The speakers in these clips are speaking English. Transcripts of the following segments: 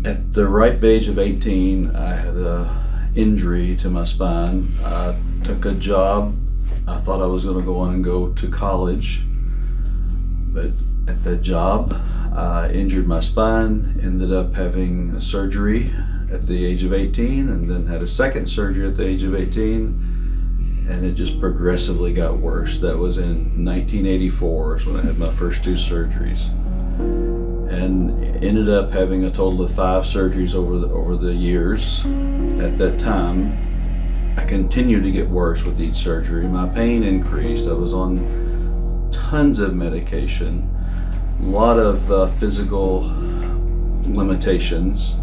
At the ripe age of 18, I had an injury to my spine. I took a job. I thought I was going to go on and go to college, but at that job, I injured my spine, ended up having a surgery at the age of 18, and then had a second surgery at the age of 18, and it just progressively got worse. That was in 1984 is when I had my first two surgeries, and ended up having a total of 5 surgeries over the years. At that time, I continued to get worse with each surgery. My pain increased. I was on tons of medication, a lot of physical limitations.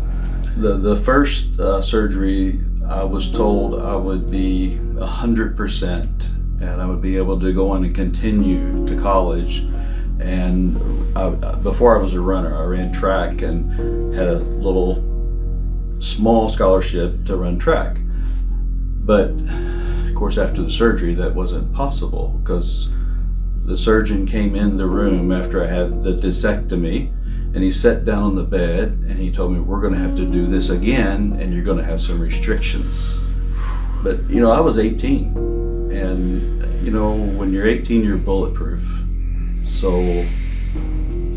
The first surgery, I was told I would be 100% and I would be able to go on and continue to college. And before I was a runner, I ran track and had a little small scholarship to run track. But of course, after the surgery, that wasn't possible because the surgeon came in the room after I had the discectomy, and he sat down on the bed and he told me, we're going to have to do this again and you're going to have some restrictions. But I was 18, and when you're 18, you're bulletproof. So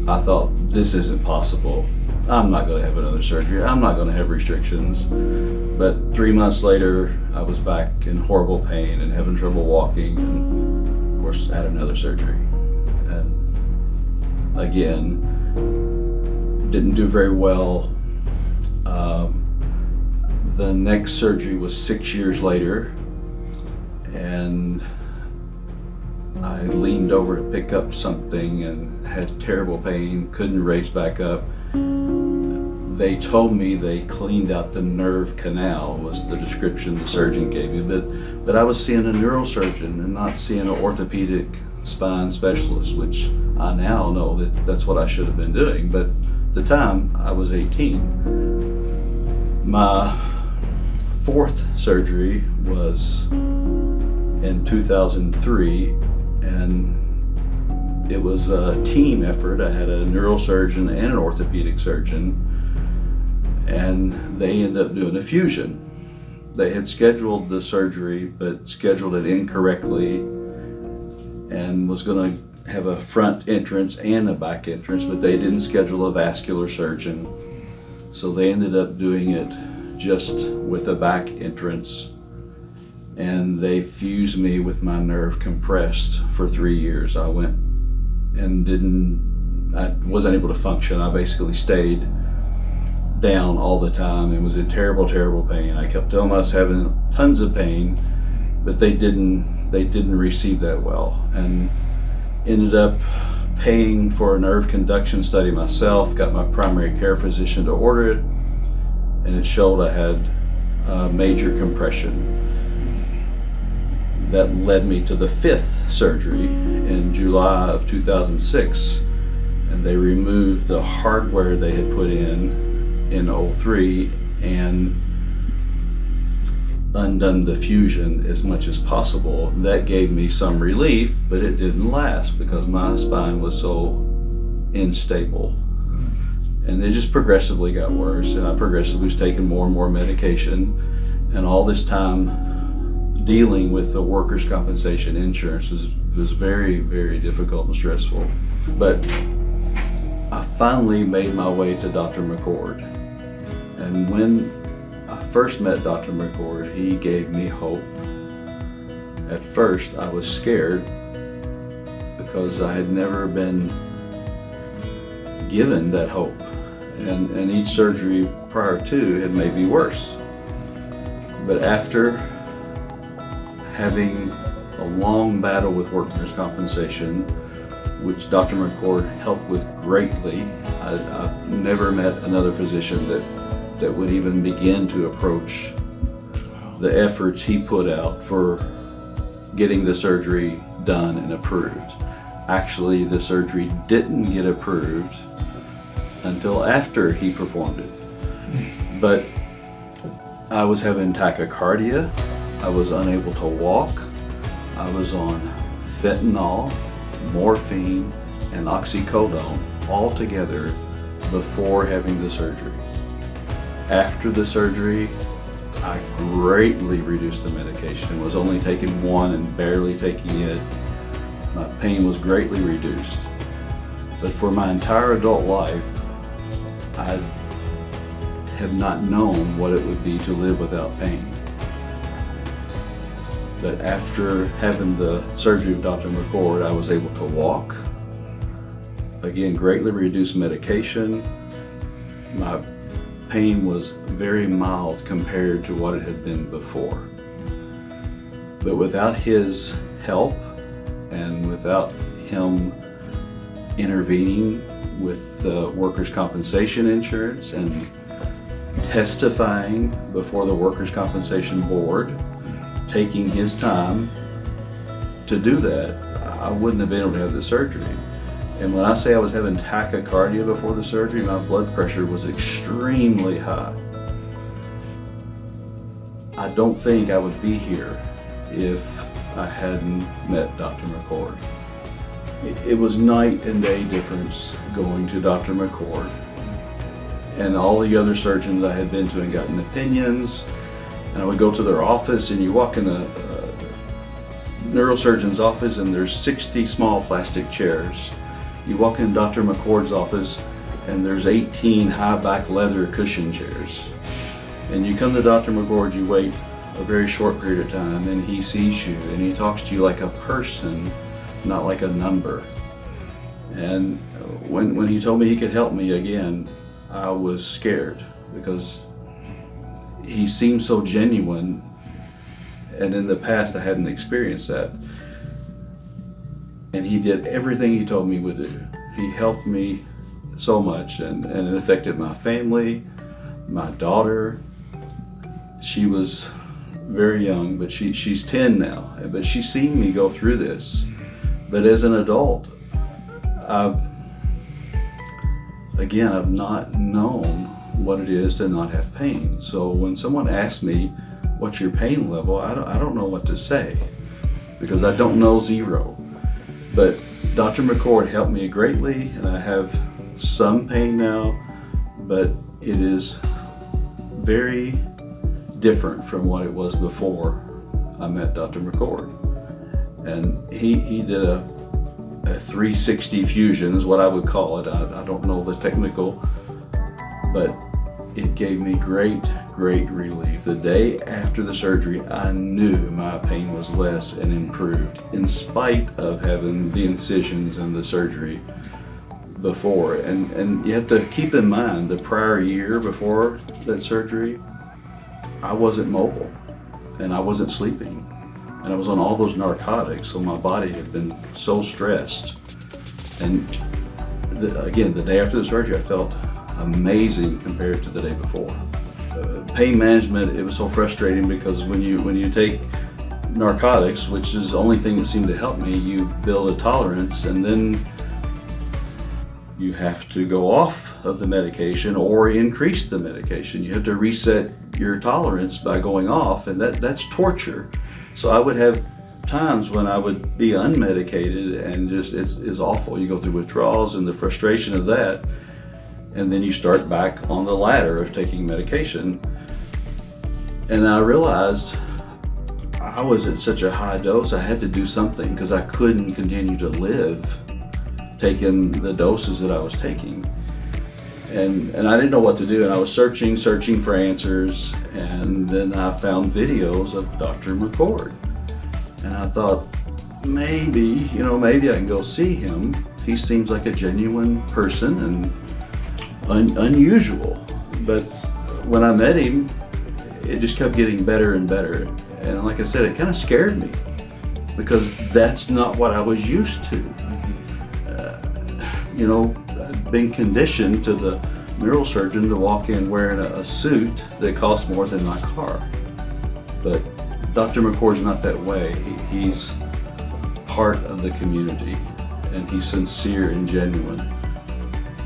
I thought, this isn't possible. I'm not going to have another surgery. I'm not going to have restrictions. But 3 months later, I was back in horrible pain and having trouble walking, and of course I had another surgery. And again, didn't do very well. The next surgery was 6 years later, and I leaned over to pick up something and had terrible pain, couldn't raise back up. They told me they cleaned out the nerve canal, was the description the surgeon gave me, but I was seeing a neurosurgeon and not seeing an orthopedic spine specialist, which I now know that's what I should have been doing. But at the time, I was 18. My fourth surgery was in 2003, and it was a team effort. I had a neurosurgeon and an orthopedic surgeon, and they ended up doing a fusion. They had scheduled the surgery, but scheduled it incorrectly, and was going to have a front entrance and a back entrance, but they didn't schedule a vascular surgeon. So they ended up doing it just with a back entrance, and they fused me with my nerve compressed for 3 years. I went and I wasn't able to function. I basically stayed down all the time and was in terrible, terrible pain. I kept telling them I was having tons of pain, but they didn't receive that well, and ended up paying for a nerve conduction study myself, got my primary care physician to order it, and it showed I had major compression. That led me to the 5th surgery in July of 2006, and they removed the hardware they had put in 03 and undone the fusion as much as possible. That gave me some relief, but it didn't last because my spine was so unstable. And it just progressively got worse, and I progressively was taking more and more medication, and all this time dealing with the workers' compensation insurance was very, very difficult and stressful. But I finally made my way to Dr. McCord. And when I first met Dr. McCord, he gave me hope. At first, I was scared because I had never been given that hope. And each surgery prior to had made me worse. But after having a long battle with workers' compensation, which Dr. McCord helped with greatly, I've never met another physician that would even begin to approach the efforts he put out for getting the surgery done and approved. Actually, the surgery didn't get approved until after he performed it. But I was having tachycardia, I was unable to walk, I was on fentanyl, morphine, and oxycodone all together before having the surgery. After the surgery, I greatly reduced the medication, was only taking one and barely taking it. My pain was greatly reduced. But for my entire adult life, I have not known what it would be to live without pain. But after having the surgery of Dr. McCord, I was able to walk. Again, greatly reduced medication. My pain was very mild compared to what it had been before. But without his help and without him intervening with the workers' compensation insurance and testifying before the workers' compensation board, taking his time to do that, I wouldn't have been able to have the surgery. And when I say I was having tachycardia before the surgery, my blood pressure was extremely high. I don't think I would be here if I hadn't met Dr. McCord. It was night and day difference going to Dr. McCord and all the other surgeons I had been to and gotten opinions. And I would go to their office, and you walk in a neurosurgeon's office and there's 60 small plastic chairs. You walk in Dr. McCord's office and there's 18 high back leather cushion chairs. And you come to Dr. McCord, you wait a very short period of time, and he sees you and he talks to you like a person, not like a number. And when he told me he could help me again, I was scared because he seemed so genuine, and in the past I hadn't experienced that. And he did everything he told me he would do. He helped me so much, and it affected my family, my daughter. She was very young, but she's 10 now, but she's seen me go through this. But as an adult, I've not known what it is to not have pain. So when someone asks me, what's your pain level, I don't know what to say, because I don't know zero. But Dr. McCord helped me greatly, and I have some pain now, but it is very different from what it was before I met Dr. McCord. And he did a 360 fusion is what I would call it. I don't know the technical, but it gave me great relief. The day after the surgery, I knew my pain was less and improved, in spite of having the incisions and the surgery before. And you have to keep in mind, the prior year before that surgery, I wasn't mobile and I wasn't sleeping, and I was on all those narcotics, so my body had been so stressed. And again, the day after the surgery, I felt amazing compared to the day before. Pain management, it was so frustrating because when you take narcotics, which is the only thing that seemed to help me, you build a tolerance, and then you have to go off of the medication or increase the medication. You have to reset your tolerance by going off, and that's torture. So I would have times when I would be unmedicated, and just it's awful. You go through withdrawals and the frustration of that, and then you start back on the ladder of taking medication. And I realized I was at such a high dose, I had to do something, because I couldn't continue to live taking the doses that I was taking. And I didn't know what to do, and I was searching for answers, and then I found videos of Dr. McCord. And I thought, maybe I can go see him. He seems like a genuine person and unusual. But when I met him, it just kept getting better and better. And like I said, it kind of scared me, because that's not what I was used to. I've been conditioned to the neurosurgeon to walk in wearing a suit that costs more than my car. But Dr. McCord's not that way. He's part of the community, and he's sincere and genuine.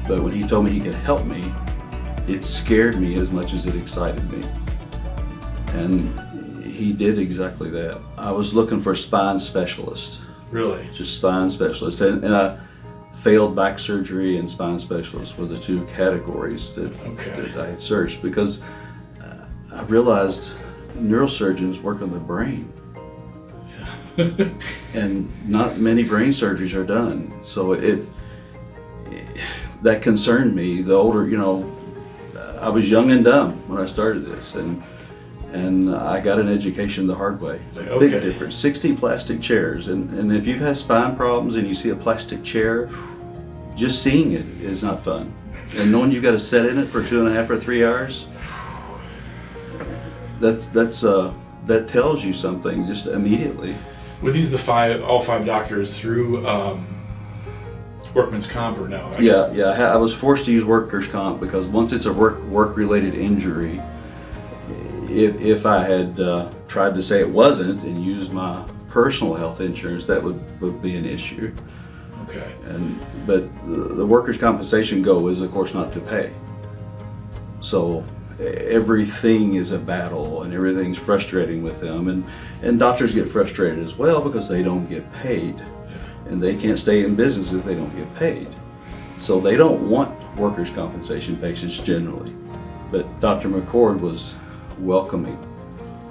But when he told me he could help me, it scared me as much as it excited me. And he did exactly that. I was looking for a spine specialist. Really? Just spine specialist. And I failed back surgery and spine specialist were the two categories that I had searched, because I realized neurosurgeons work on the brain. And not many brain surgeries are done. So that concerned me. The older, I was young and dumb when I started this, and I got an education the hard way. Big difference. 60 plastic chairs, and if you've had spine problems and you see a plastic chair, just seeing it is not fun. And knowing you've got to sit in it for 2.5 or 3 hours, that tells you something just immediately. Were these all five doctors through workman's comp or no? I was forced to use workers' comp because once it's a work-related injury, if I had tried to say it wasn't and used my personal health insurance, that would be an issue. Okay. But the workers' compensation goal is, of course, not to pay. So everything is a battle and everything's frustrating with them, and doctors get frustrated as well because they don't get paid, and they can't stay in business if they don't get paid. So they don't want workers' compensation patients generally. But Dr. McCord was welcoming.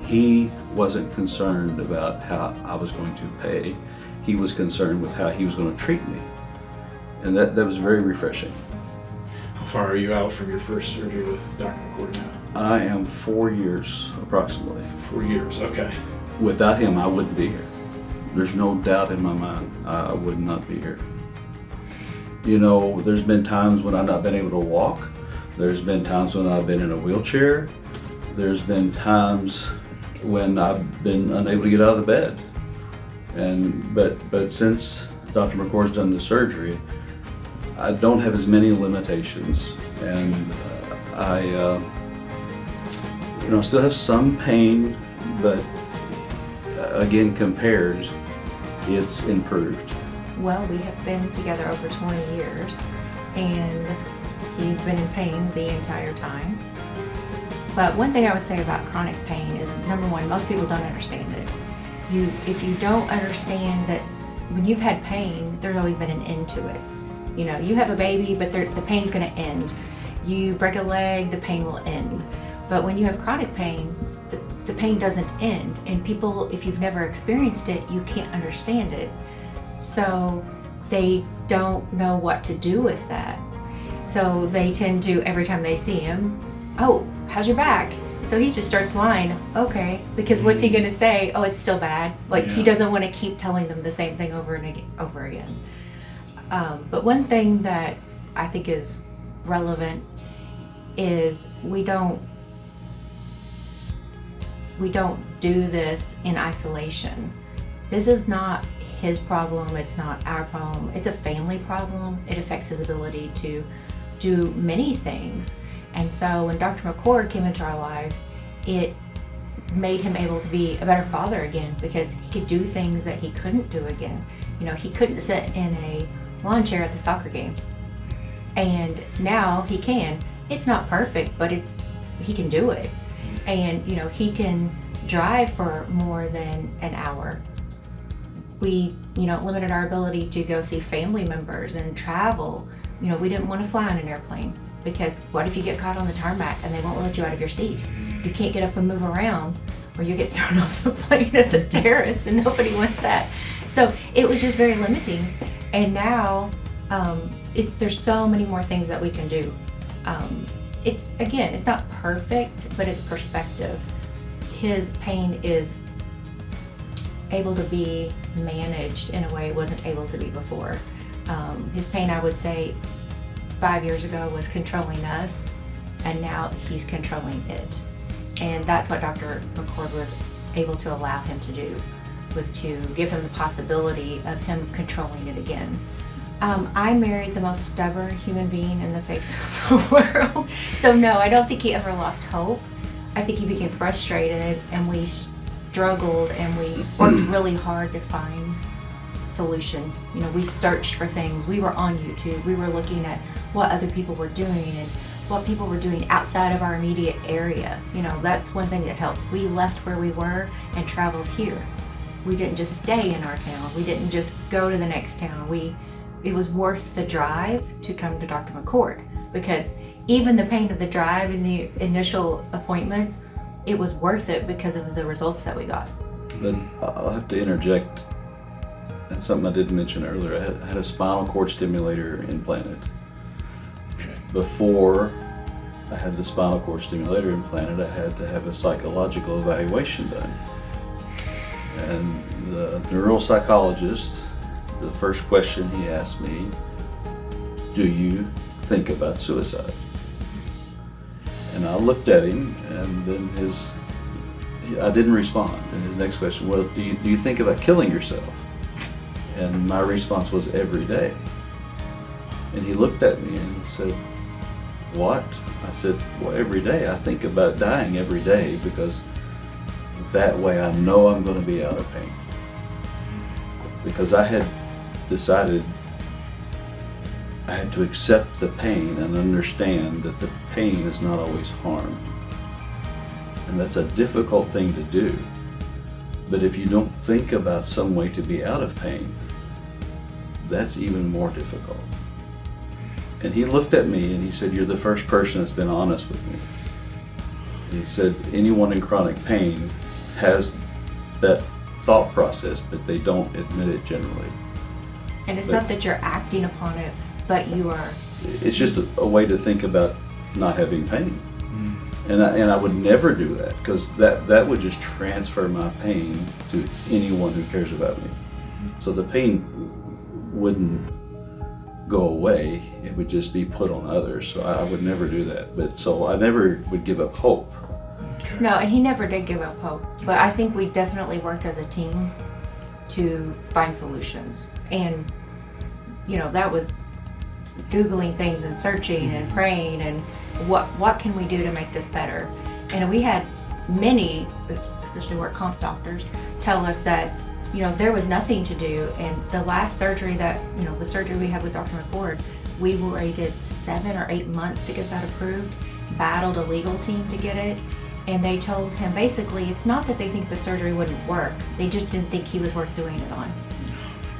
He wasn't concerned about how I was going to pay. He was concerned with how he was going to treat me, and that was very refreshing. How far are you out from your first surgery with Dr. McCord now? I am 4 years approximately. 4 years, okay. Without him, I wouldn't be here. There's no doubt in my mind I would not be here. There's been times when I've not been able to walk. There's been times when I've been in a wheelchair. There's been times when I've been unable to get out of the bed. But since Dr. McCord's done the surgery, I don't have as many limitations, and I still have some pain, but again, compared, it's improved. Well, we have been together over 20 years, and he's been in pain the entire time. But one thing I would say about chronic pain is, number one, most people don't understand it. If you don't understand that when you've had pain, there's always been an end to it. You have a baby, but the pain's going to end. You break a leg, the pain will end. But when you have chronic pain, the pain doesn't end. And people, if you've never experienced it, you can't understand it. So they don't know what to do with that. So they tend to, every time they see him, "Oh, how's your back?" So he just starts lying. Okay, because what's he gonna say? "Oh, it's still bad." He doesn't want to keep telling them the same thing over and over again. But one thing that I think is relevant is we don't do this in isolation. This is not his problem. It's not our problem. It's a family problem. It affects his ability to do many things. And so when Dr. McCord came into our lives, it made him able to be a better father again, because he could do things that he couldn't do again. He couldn't sit in a lawn chair at the soccer game. And now he can. It's not perfect, but he can do it. And, he can drive for more than an hour. We, limited our ability to go see family members and travel. We didn't want to fly on an airplane, because what if you get caught on the tarmac and they won't let you out of your seat? You can't get up and move around, or you get thrown off the plane as a terrorist, and nobody wants that. So it was just very limiting. And now there's so many more things that we can do. It's not perfect, but it's perspective. His pain is able to be managed in a way it wasn't able to be before. His pain, I would say, 5 years ago was controlling us, and now he's controlling it. And that's what Dr. McCord was able to allow him to do, was to give him the possibility of him controlling it again. I married the most stubborn human being in the face of the world. So no, I don't think he ever lost hope. I think he became frustrated, and we struggled, and we worked really hard to find solutions. We searched for things. We were on YouTube. We were looking at what other people were doing and what people were doing outside of our immediate area. That's one thing that helped. We left where we were and traveled here. We didn't just stay in our town. We didn't just go to the next town. We it was worth the drive to come to Dr. McCord, because even the pain of the drive and the initial appointments, it was worth it because of the results that we got. But I'll have to interject, and something I didn't mention earlier. I had a spinal cord stimulator implanted. Okay. Before I had the spinal cord stimulator implanted, I had to have a psychological evaluation done. And the neuropsychologist, the first question he asked me, do you think about suicide? And I looked at him, and then I didn't respond. And his next question was, do you think about killing yourself? And my response was, every day. And he looked at me and said, what? I said, well, every day. I think about dying every day, because that way I know I'm going to be out of pain. Because I had decided I had to accept the pain and understand that the pain is not always harm. And that's a difficult thing to do. But if you don't think about some way to be out of pain, that's even more difficult. And he looked at me and he said, you're the first person that's been honest with me. And he said, anyone in chronic pain has that thought process, but they don't admit it generally. And it's not that you're acting upon it, but you are. It's just a way to think about not having pain. And I would never do that, because that would just transfer my pain to anyone who cares about me. So the pain wouldn't go away, it would just be put on others. So I would never do that. But so I never would give up hope. Okay. No, and he never did give up hope. But I think we definitely worked as a team to find solutions. And, that was Googling things and searching and praying and what can we do to make this better? And we had many, especially work comp doctors, tell us that, there was nothing to do. And the last surgery the surgery we had with Dr. McCord, we waited 7 or 8 months to get that approved, battled a legal team to get it. And they told him basically, it's not that they think the surgery wouldn't work, they just didn't think he was worth doing it on.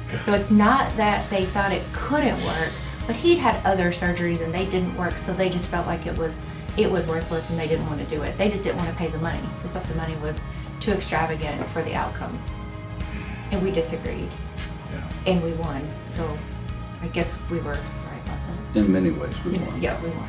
Okay. So it's not that they thought it couldn't work, but he'd had other surgeries and they didn't work, so they just felt like it was worthless and they didn't want to do it. They just didn't want to pay the money. They thought the money was too extravagant for the outcome. And we disagreed. Yeah. And we won. So I guess we were right about that. In many ways, we won. Yeah, we won.